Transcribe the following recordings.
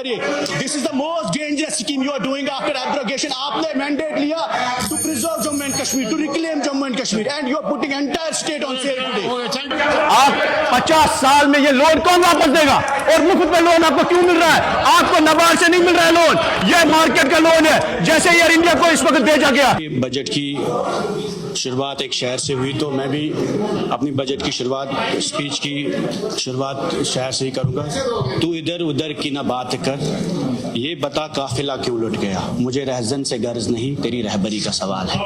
This is the most dangerous scheme you are doing after abrogation. आपने mandate लिया to preserve Jammu and Kashmir, to reclaim Jammu and Kashmir, and you are putting entire state on sale today. आप 50 साल में ये loan कौन वापस देगा? और मुफ्त में लोन आपको क्यों मिल रहा है? आपको नबार्ड से नहीं मिल रहा है लोन, ये मार्केट का लोन है, जैसे एयर इंडिया को इस वक्त भेजा गया। बजट की शुरुआत एक शहर से हुई, तो मैं भी अपनी बजट की शुरुआत, स्पीच की शुरुआत शहर से ही करूंगा। तू इधर उधर की ना बात कर, ये बता काफिला क्यों लुट गया, मुझे रहजन से गर्ज नहीं, तेरी रहबरी का सवाल है।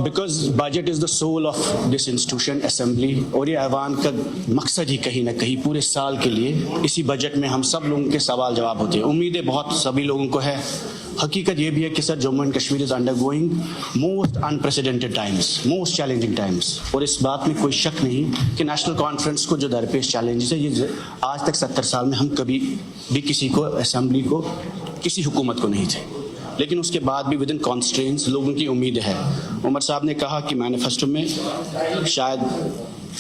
Because budget is the soul of this institution assembly, और ये ऐवान का मकसद ही कहीं ना कहीं पूरे साल के लिए इसी बजट में हम सब लोगों के सवाल जवाब होते हैं। उम्मीदें बहुत सभी लोगों को है। हकीकत ये भी है कि sir Jammu and Kashmir is undergoing most unprecedented times, most challenging times, और इस बात में कोई शक नहीं कि नेशनल कॉन्फ्रेंस को जो दरपेश चैलेंजेस है, ये आज तक 70 साल में हम कभी भी किसी को, असेंबली को, किसी हुकूमत को नहीं थे। लेकिन उसके बाद भी विद इन कॉन्स्ट्रेंट्स लोगों की उम्मीद है। उमर साहब ने कहा कि मैनिफेस्टो में शायद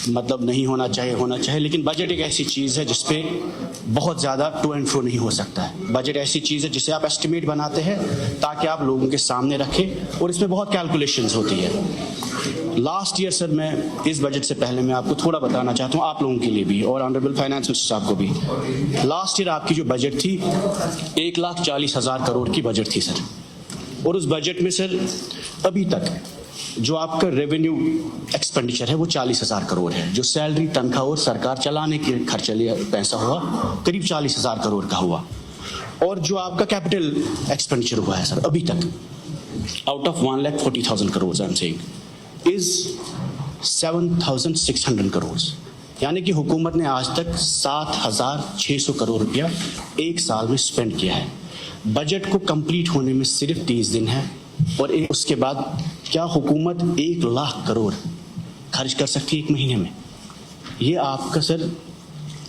मतलब नहीं होना चाहिए, लेकिन बजट एक ऐसी चीज़ है जिसपे बहुत ज़्यादा टू एंड फ्रो नहीं हो सकता है। बजट ऐसी चीज़ है जिसे आप एस्टिमेट बनाते हैं ताकि आप लोगों के सामने रखें, और इसमें बहुत कैलकुलेशंस होती है। लास्ट ईयर सर, मैं इस बजट से पहले मैं आपको थोड़ा बताना चाहता हूँ, आप लोगों के लिए भी और ऑनरेबल फाइनेंस मिनिस्टर साहब को भी। लास्ट ईयर आपकी जो बजट थी 1,40,000 करोड़ की बजट थी सर, और उस बजट में सर अभी तक जो आपका रेवेन्यू एक्सपेंडिचर है वो 40,000 करोड़ है। जो सैलरी, तनख्वाह और सरकार चलाने के खर्चे लिए पैसा हुआ करीब 40,000 करोड़ का हुआ, और जो आपका कैपिटल एक्सपेंडिचर हुआ है सर अभी तक out of 1,40,000 crore I am saying is 7,600 crore, यानी कि हुकूमत ने आज तक 7,600 करोड़ रुपया एक साल में स्पेंड किया है। बजट को कंप्लीट होने में सिर्फ 30 दिन है, और उसके बाद क्या हुकूमत 1 लाख करोड़ खर्च कर सकती है एक महीने में? ये आपका सर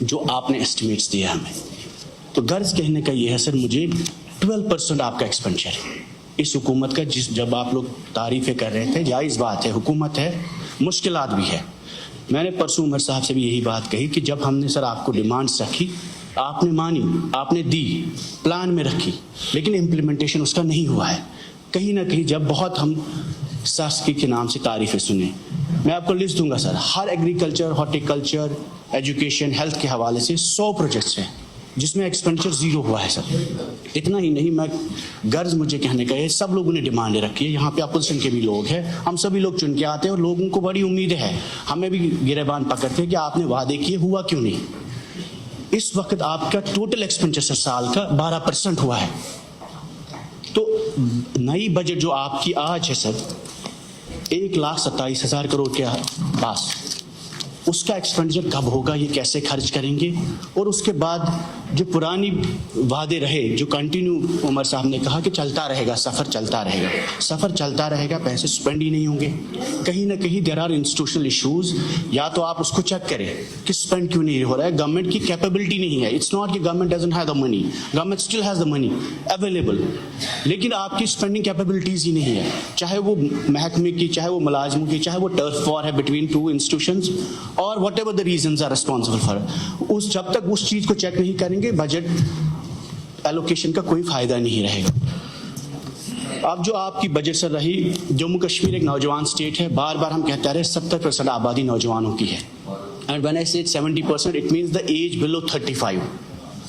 जो आपने एस्टिमेट्स दिया हमें, तो गर्ज कहने का ये है सर, मुझे 12% आपका एक्सपेंडिचर इस हुकूमत का, जब आप लोग तारीफें कर रहे थे, जायज़ बात है, हुकूमत है, मुश्किलात भी है। मैंने परसों उमर साहब से भी यही बात कही कि जब हमने सर आपको डिमांड्स रखी, आपने मानी, आपने दी, प्लान में रखी, लेकिन इम्प्लीमेंटेशन उसका नहीं हुआ है। कहीं ना कहीं जब बहुत हम शासकी के नाम से तारीफें सुने, मैं आपको लिस्ट दूंगा सर, हर एग्रीकल्चर, हॉर्टिकल्चर, एजुकेशन, हेल्थ के हवाले से 100 प्रोजेक्ट्स हैं जिसमें एक्सपेंडिचर 0 हुआ है सर। इतना ही नहीं, मैं गर्ज मुझे कहने का है, सब लोगों ने डिमांडें रखी है, यहाँ पे अपोजिशन के भी लोग हैं, हम सभी लोग चुन के आते हैं, और लोगों को बड़ी उम्मीद है, हमें भी गिरेबान पकड़ते हैं कि आपने वादे किए, हुआ क्यों नहीं। इस वक्त आपका टोटल एक्सपेंडिचर साल का 12% हुआ है। तो नई बजट जो आपकी आज है सर 1,27,000 करोड़ के पास, उसका एक्सपेंडिचर कब होगा, ये कैसे खर्च करेंगे, और उसके बाद जो पुरानी वादे रहे, जो कंटिन्यू उमर साहब ने कहा कि चलता रहेगा, सफ़र चलता रहेगा, सफ़र चलता रहेगा, पैसे स्पेंड ही नहीं होंगे। कहीं ना कहीं देयर आर इंस्टीट्यूशनल इश्यूज, या तो आप उसको चेक करें कि स्पेंड क्यों नहीं हो रहा है। गवर्नमेंट की कैपेबिलिटी नहीं है, इट्स नॉट कि government doesn't have the money, government still has the money available, लेकिन आपकी स्पेंडिंग कैपेबिलिटीज़ ही नहीं है, चाहे वो महकमे की, चाहे वो मुलाजमों की, चाहे वो टर्फ वॉर है बिटवीन 2 इंस्टीट्यूशंस, और whatever the reasons are responsible for, जब तक उस चीज़ को चेक नहीं करेंगे बजट एलोकेशन का कोई फायदा नहीं रहेगा। अब जो आपकी बजट से रही, जम्मू कश्मीर एक नौजवान स्टेट है, बार बार हम कहते रहे 70% आबादी नौजवानों की है, and when I say 70% it means the age below 35,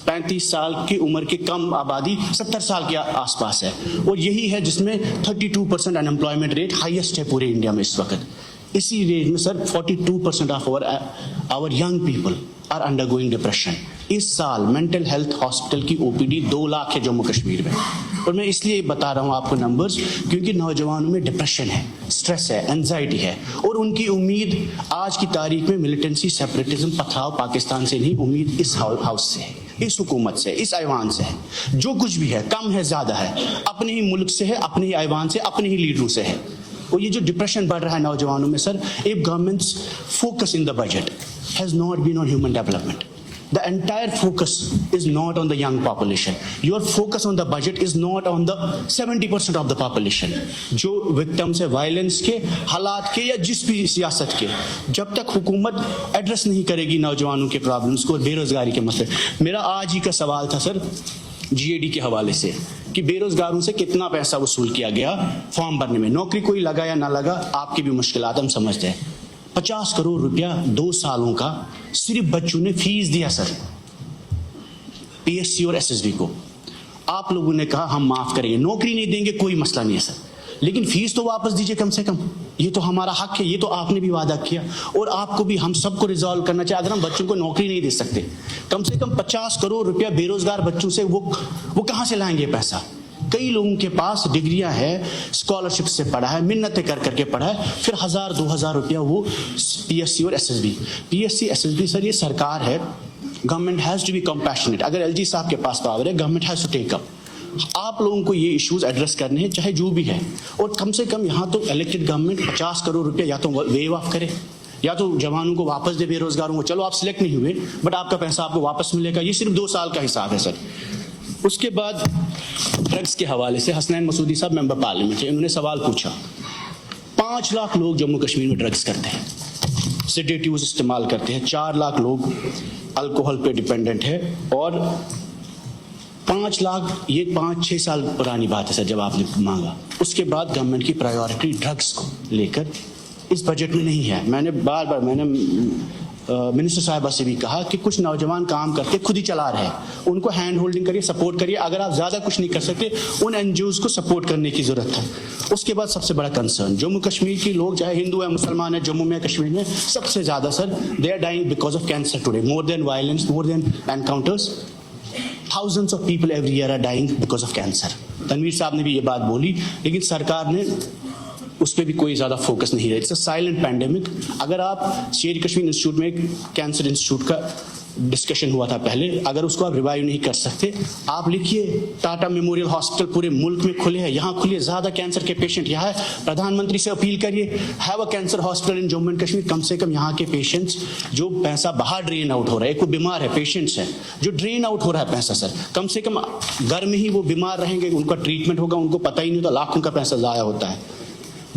35 साल की उम्र की कम आबादी 70 साल के आसपास है, और यही है जिसमें 32% अनएम्प्लॉयमेंट रेट हाईएस्ट है पूरे इंडिया में इस वक्त। इसी रेंज में sir 42% of our young people are undergoing depression. इस साल मेंटल हेल्थ हॉस्पिटल की ओपीडी 2 लाख है जम्मू कश्मीर में, और मैं इसलिए बता रहा हूँ आपको नंबर्स, क्योंकि नौजवानों में डिप्रेशन है, स्ट्रेस है, एंजाइटी है, और उनकी उम्मीद आज की तारीख में मिलिटेंसी, सेपरेटिज्म, पथराव पाकिस्तान से नहीं, उम्मीद इस हाउस से है, इस हुकूमत से, इस ऐवान से है। जो कुछ भी है, कम है ज़्यादा है, अपने ही मुल्क से है, अपने ही ऐवान से, अपने ही लीडरों से है। और ये जो डिप्रेशन बढ़ रहा है नौजवानों में sir, if governments focus in the budget has not been on human development, The entire focus is not on the young population. Your focus on the budget is not on the 70% of the population. जो victims है violence के, हालात के या जिस भी सियासत के, जब तक हुकूमत एड्रेस नहीं करेगी नौजवानों के प्रॉब्लम्स को, बेरोजगारी के मसले। मेरा आज ही का सवाल था सर GAD के हवाले से कि बेरोजगारों से कितना पैसा वसूल किया गया फॉर्म भरने में, नौकरी कोई लगा या ना लगा, आपकी भी मुश्किलात हम समझते हैं। 50 करोड़ रुपया 2 सालों का सिर्फ बच्चों ने फीस दिया सर PSC और SSB को। आप लोगों ने कहा हम माफ करेंगे, नौकरी नहीं देंगे, कोई मसला नहीं है सर, लेकिन फीस तो वापस दीजिए कम से कम, ये तो हमारा हक है, ये तो आपने भी वादा किया और आपको भी हम सबको रिजॉल्व करना चाहिए। अगर हम बच्चों को नौकरी नहीं दे सकते, कम से कम 50 करोड़ रुपया बेरोजगार बच्चों से वो कहां से लाएंगे पैसा? कई लोगों के पास डिग्रियां हैं, स्कॉलरशिप से पढ़ा है, मिन्नतें कर करके पढ़ा है, फिर 1000-2000 रुपया वो PSC और SSB। PSC SSB सर ये सरकार है, government has to be compassionate. अगर LG साहब के पास पावर है, government has to take up. आप लोगों को ये इश्यूज एड्रेस करने हैं, चाहे जो भी है, और कम से कम यहाँ तो इलेक्टेड गवर्नमेंट 50 करोड़ रुपया या तो वेव ऑफ करे या तो जवानों को वापस दे, बेरोजगारों को। चलो आप सिलेक्ट नहीं हुए बट आपका पैसा आपको वापस मिलेगा, ये सिर्फ 2 साल का हिसाब है सर। उसके बाद ड्रग्स के हवाले से हसनैन मसूदी साहब मेंबर पार्लियामेंट है, इन्होंने सवाल पूछा 5 लाख लोग जम्मू कश्मीर में ड्रग्स करते हैं, सेडेटिव्स इस्तेमाल करते हैं, 4 लाख लोग अल्कोहल पे डिपेंडेंट है और 5 लाख, ये 5-6 साल पुरानी बात है सर जब आपने मांगा। उसके बाद गवर्नमेंट की प्रायोरिटी ड्रग्स को लेकर इस बजट में नहीं है। मैंने बार मिनिस्टर साहिबा से भी कहा कि कुछ नौजवान काम करते खुद ही चला रहे हैं, उनको हैंड होल्डिंग करिए, सपोर्ट करिए। अगर आप ज़्यादा कुछ नहीं कर सकते, उन NGOs को सपोर्ट करने की ज़रूरत है। उसके बाद सबसे बड़ा कंसर्न, जम्मू कश्मीर के लोग चाहे हिंदू है मुसलमान है, जम्मू में कश्मीर में सबसे ज़्यादा sir they are dying because of cancer today, more than violence, more than encounters. Thousands of people every year are dying because of cancer. Tanveer साहब ने भी ये बात बोली, लेकिन सरकार ने उस पर भी कोई ज़्यादा फोकस नहीं है। It's a silent pandemic. अगर आप शेर कश्मीर इंस्टीट्यूट में एक कैंसर इंस्टीट्यूट का डिस्कशन हुआ था पहले, अगर उसको आप रिवाइव नहीं कर सकते, आप लिखिए टाटा मेमोरियल हॉस्पिटल पूरे मुल्क में खुले हैं, यहाँ खुले, ज़्यादा कैंसर के पेशेंट यहाँ है, प्रधानमंत्री से अपील करिए have a cancer hospital in Jammu and Kashmir. कम से कम यहाँ के पेशेंट्स जो पैसा बाहर ड्रेन आउट हो रहा है, एक वो बीमार है, पेशेंट्स हैं जो ड्रेन आउट हो रहा है पैसा सर, कम से कम घर में ही वो बीमार रहेंगे, उनका ट्रीटमेंट होगा, उनको पता ही नहीं होता, लाखों का पैसा ज़ाया होता है।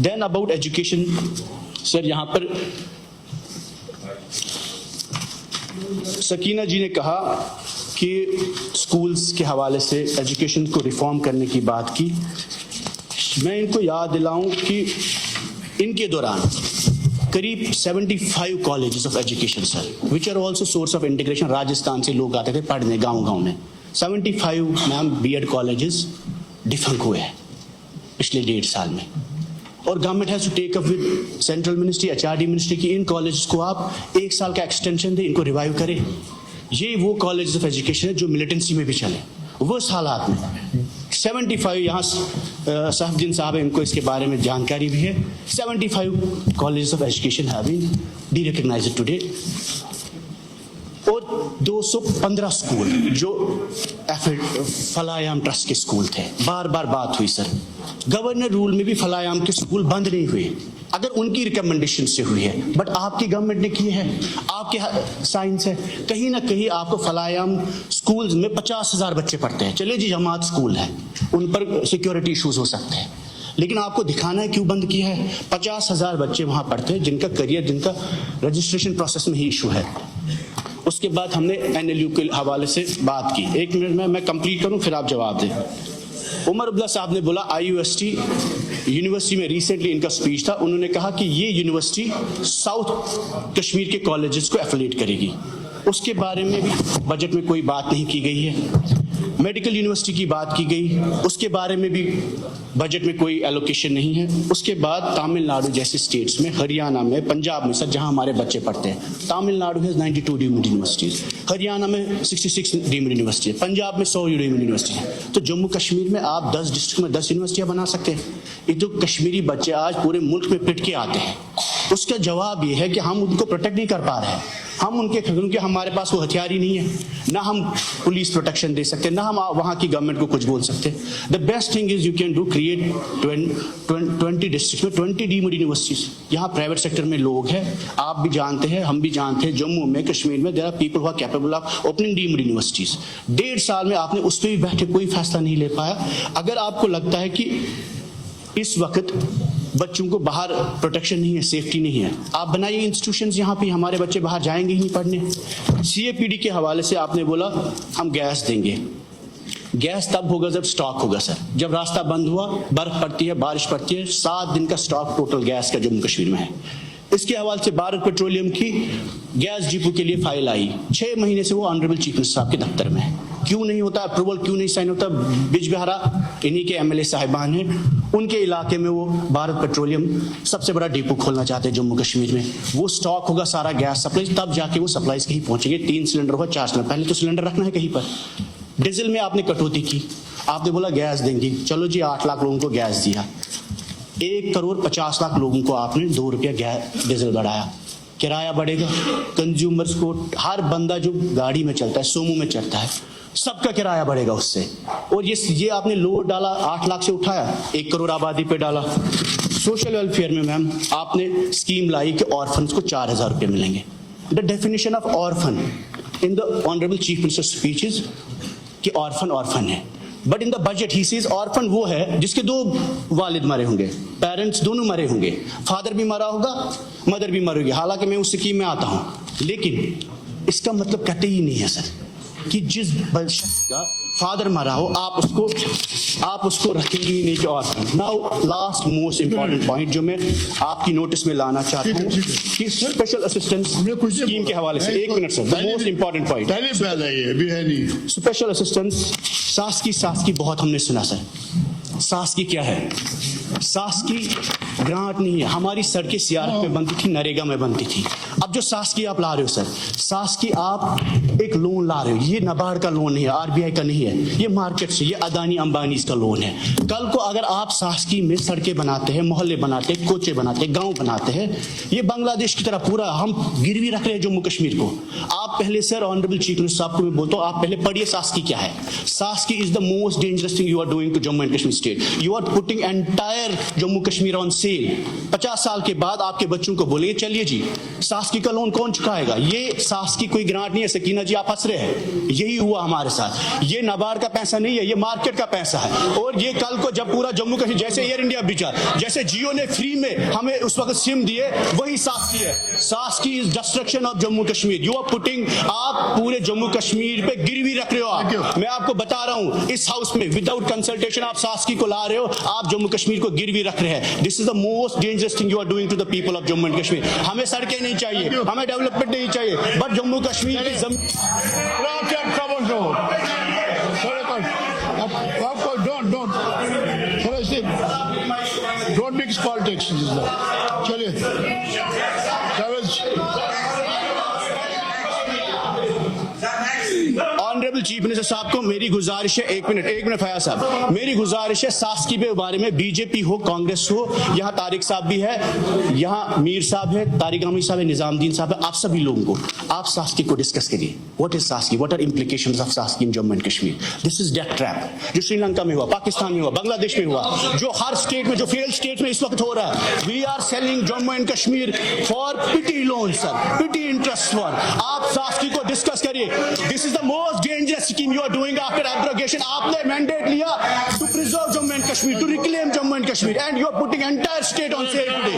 देन अबाउट एजुकेशन सर, यहाँ पर सकीना जी ने कहा कि स्कूल्स के हवाले से एजुकेशन को रिफॉर्म करने की बात की। मैं इनको याद दिलाऊं कि इनके दौरान करीब 75 colleges of education sir, which are also source of integration, Rajasthan से लोग आते थे पढ़ने गांव-गांव में। 75 मैम BEd कॉलेजेस डिफंक हुए हैं पिछले 1.5 साल में, और government has to take up with central ministry, HRD ministry की इन कॉलेजेस को आप 1 साल का एक्सटेंशन दें, इनको रिवाइव करें। ये वो कॉलेजेस ऑफ एजुकेशन है जो मिलिटेंसी में भी चले, वो इस हालात में 75 यहाँ साहबुद्दीन साहब है, इनको इसके बारे में जानकारी भी है। 75 colleges of education have been derecognised today, और 215 स्कूल जो फलायाम ट्रस्ट के स्कूल थे। बार बार बात हुई सर, गवर्नर रूल में भी फलायाम के स्कूल बंद नहीं हुए, अगर उनकी रिकमेंडेशन से हुई है, बट आपकी गवर्नमेंट ने की है, आपके साइंस है, कहीं ना कहीं आपको फलायाम स्कूल्स में 50,000 बच्चे पढ़ते हैं। चलिए जी जमात स्कूल है, उन पर सिक्योरिटी इश्यूज हो सकते हैं, लेकिन आपको दिखाना है क्यों बंद किया है। 50,000 बच्चे वहां पढ़ते हैं जिनका करियर, जिनका रजिस्ट्रेशन प्रोसेस में ही इशू है। उसके बाद हमने NLU के हवाले से बात की। 1 मिनट में मैं कंप्लीट करूं फिर आप जवाब दें। उमर अब्दुल्ला साहब ने बोला IUST यूनिवर्सिटी में रिसेंटली इनका स्पीच था, उन्होंने कहा कि ये यूनिवर्सिटी साउथ कश्मीर के कॉलेजेस को एफिलिएट करेगी। उसके बारे में भी बजट में कोई बात नहीं की गई है। मेडिकल यूनिवर्सिटी की बात की गई, उसके बारे में भी बजट में कोई एलोकेशन नहीं है। उसके बाद तमिलनाडु जैसे स्टेट्स में, हरियाणा में, पंजाब में सर जहां हमारे बच्चे पढ़ते हैं, तमिलनाडु है 92 डीम्ड यूनिवर्सिटीज, हरियाणा में 66 डीम्ड यूनिवर्सिटी है, पंजाब में 100 डीम्ड यूनिवर्सिटी है। तो जम्मू कश्मीर में आप 10 डिस्ट्रिक्ट में 10 यूनिवर्सिटियां बना सकते हैं। ये तो कश्मीरी बच्चे आज पूरे मुल्क में पिट के आते हैं। उसका जवाब ये है कि हम उनको प्रोटेक्ट नहीं कर पा रहे हैं। हम क्योंकि हमारे पास वो हथियार ही नहीं है, ना हम पुलिस प्रोटेक्शन दे सकते, ना हम वहाँ की गवर्नमेंट को कुछ बोल सकते। The best thing is you can do create 20 district में 20 डीम्ड यूनिवर्सिटीज। यहाँ प्राइवेट सेक्टर में लोग हैं, आप भी जानते हैं, हम भी जानते हैं, जम्मू में, कश्मीर में there are people who are capable of opening deemed universities. 1.5 साल में आपने उस पर भी बैठे कोई फैसला नहीं ले पाया। अगर आपको लगता है कि इस वक्त बच्चों को बाहर प्रोटेक्शन नहीं है, सेफ्टी नहीं है, आप बनाइए इंस्टीट्यूशंस, यहाँ पे हमारे बच्चे बाहर जाएंगे ही नहीं पढ़ने। सीएपीडी के हवाले से आपने बोला हम गैस देंगे, गैस तब होगा जब स्टॉक होगा सर। जब रास्ता बंद हुआ, बर्फ पड़ती है, बारिश पड़ती है, 7 दिन का स्टॉक टोटल गैस का जम्मू कश्मीर में है। इसके हवाले से भारत पेट्रोलियम की गैस डिपो के लिए फाइल आई, 6 महीने से वो ऑनरेबल चीफ मिनिस्टर साहब के दफ्तर में है। क्यों नहीं होता अप्रूवल, क्यों नहीं साइन होता? बिजबिहारा इन्हीं के एमएलए साहिबान हैं, उनके इलाके में वो भारत पेट्रोलियम सबसे बड़ा डिपो खोलना चाहते हैं जम्मू कश्मीर में। वो स्टॉक होगा सारा गैस सप्लाई, तब जाके वो सप्लाईज कहीं पहुंचेंगे। 3 सिलेंडर होगा, 4 सिलेंडर, पहले तो सिलेंडर रखना है कहीं पर। डीजल में आपने कटौती की, आपने बोला गैस देंगे, चलो जी 8 लाख लोगों को गैस दिया, 1,50,00,000 लोगों को आपने 2 रुपया गैस डीजल बढ़ाया, किराया बढ़ेगा। कंज्यूमर्स को, हर बंदा जो गाड़ी में चलता है, सोमो में चलता है, सबका किराया बढ़ेगा उससे। और ये आपने लोड डाला, 8 लाख से उठाया, 1 करोड़ आबादी पे डाला। सोशल वेलफेयर में मैम आपने स्कीम लाई कि ऑर्फन्स को 4,000 रुपये मिलेंगे। The definition of orphan in the honourable chief minister speech is कि ऑर्फन ऑर्फन है, but in the budget he says orphan वो है जिसके 2 वालिद मरे होंगे, पेरेंट्स दोनों मरे होंगे, फादर भी मरा होगा, मदर भी मरी होगी। हालांकि मैं उस स्कीम में आता हूं, लेकिन इसका मतलब कहते ही नहीं है सर कि जिस शख्स का फादर मरा हो आप उसको रखेंगे ही नहीं कि orphan. Now last most important point जो मैं आपकी नोटिस में लाना चाहता हूँ कि स्पेशल असिस्टेंस स्कीम के हवाले से, 1 minute sir, the most important point, special assistance SASCI बहुत हमने सुना सर। सास्की क्या है? सास्की ग्रांट नहीं है, हमारी सड़कें सीआरएफ में बनती थी, नरेगा में बनती थी। अब जो सास्की आप ला रहे हो सर, सास्की आप एक लोन ला रहे हो, ये नाबार्ड का लोन नहीं है, आरबीआई का नहीं है, ये मार्केट से, ये अदानी अंबानी का लोन है। कल को अगर आप सास्की में सड़कें बनाते हैं, मोहल्ले बनाते हैं, कोचे बनाते हैं, गांव बनाते हैं, ये बांग्लादेश की तरह पूरा हम गिरवी रख रहे हैं जम्मू कश्मीर को। आप पहले सर, ऑनरेबल चीफ मिनिस्टर साहब को मैं बोलता हूँ, आप पहले पढ़िए सास्की क्या है। SASCI is the most dangerous thing you are doing to Jammu and Kashmir state. You are putting entire Jammu Kashmir on sale. 50 साल के बाद आपके बच्चों को बोलिए चलिए जी सास्की का लोन कौन चुकाएगा? ये सास्की कोई ग्रांट नहीं है। सकीना जी आप हंस रहे हैं, यही हुआ हमारे साथ। ये नाबार्ड का पैसा नहीं है, ये मार्केट का पैसा है। और ये कल को जब पूरा जम्मू कश्मीर, जैसे एयर इंडिया बिचा, जैसे जियो ने फ्री में हमें उस वक्त सिम दिए, वही सास्की है। SASCI is destruction of Jammu Kashmir. You are putting, आप पूरे जम्मू कश्मीर पे गिरवी रख रहे हो आप। मैं आपको बता रहा हूं, इस हाउस में विदाउट कंसल्टेशन आप सास्की को ला रहे हो, आप जम्मू कश्मीर को गिरवी रख रहे हैं। This is the most dangerous thing you are doing to the people of Jammu and Kashmir. हमें सड़कें नहीं चाहिए, हमें डेवलपमेंट नहीं चाहिए, बट जम्मू कश्मीर की जमीन don't mix politics. चलिए ऑनरेबल चीफ मिनिस्टर साहब को मेरी गुजारिश है, एक मिनट फयाज साहब, मेरी गुजारिश है सास्की के बारे में, बीजेपी हो कांग्रेस हो, यहाँ तारिक साहब भी है, यहाँ मीर साहब है, तारिक अमीर साहब है, निजामुद्दीन साहब है, आप सभी लोगों को आप सास्की को डिस्कस करिए। What is SASCI, what are implications of SASCI in Jammu and Kashmir? This is death trap जो श्रीलंका में हुआ, पाकिस्तान में हुआ, बांग्लादेश में हुआ, जो हर स्टेट में, जो फेल स्टेट में इस वक्त हो रहा है। We are selling Jammu and Kashmir for pity loan sir, pity interest for. आप सास्की को डिस्कस करिए। This is the most dangerous scheme you are doing after abrogation. आपने मैंडेट लिया to preserve Jammu and Kashmir, to reclaim Jammu and Kashmir, and you are putting entire state on sale today.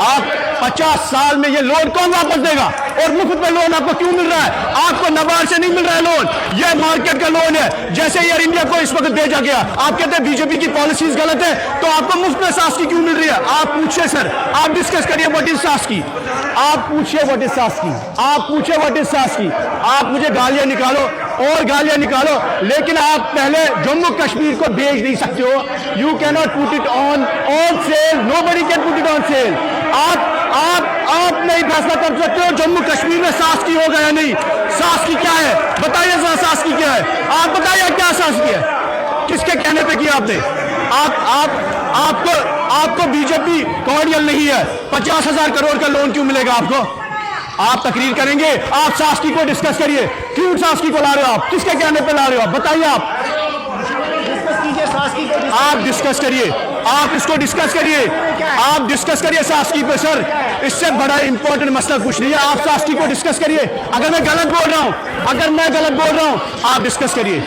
आप 50 साल में ये लोन कौन वापस देगा? और मुफ्त में लोन आपको क्यों मिल रहा है? आपको नाबार्ड से नहीं मिल रहा है लोन, ये मार्केट का लोन है। जैसे एयर इंडिया को इस वक्त भेजा गया, आप कहते हैं बीजेपी की पॉलिसीज गलत है, तो आपको मुफ्त में सास्की क्यों मिल रही है? आप पूछिए सर, आप डिस्कस करिए व्हाट इज सास्की, आप पूछिए व्हाट इज सास्की, आप पूछिए व्हाट इज सास्की। आप मुझे गालियां निकालो और गालियां निकालो, लेकिन आप पहले जम्मू कश्मीर को बेच नहीं सकते हो। You cannot put it on sale, nobody can put it on sale. आप नहीं फैसला कर सकते हो जम्मू कश्मीर में सास्की होगा या नहीं। सास्की क्या है बताइए जरा, सास्की क्या है आप बताइए, क्या सास्की है? किसके कहने पे किया आपने? आपको बीजेपी कॉर्डियल नहीं है। 50,000 करोड़ का लोन क्यों मिलेगा आपको? आप तकरीर करेंगे, आप शासकी को डिस्कस करिए। क्यों शासकी को ला रहे हो आप? किसके कहने पे ला रहे हो आप? बताइए आप डिस्कस करिए, आप इसको डिस्कस करिए, आप डिस्कस करिए शासकी पे। सर, इससे बड़ा इंपॉर्टेंट मसला कुछ नहीं है। आप शासकी को डिस्कस करिए। अगर मैं गलत बोल रहा हूं, आप डिस्कस करिए।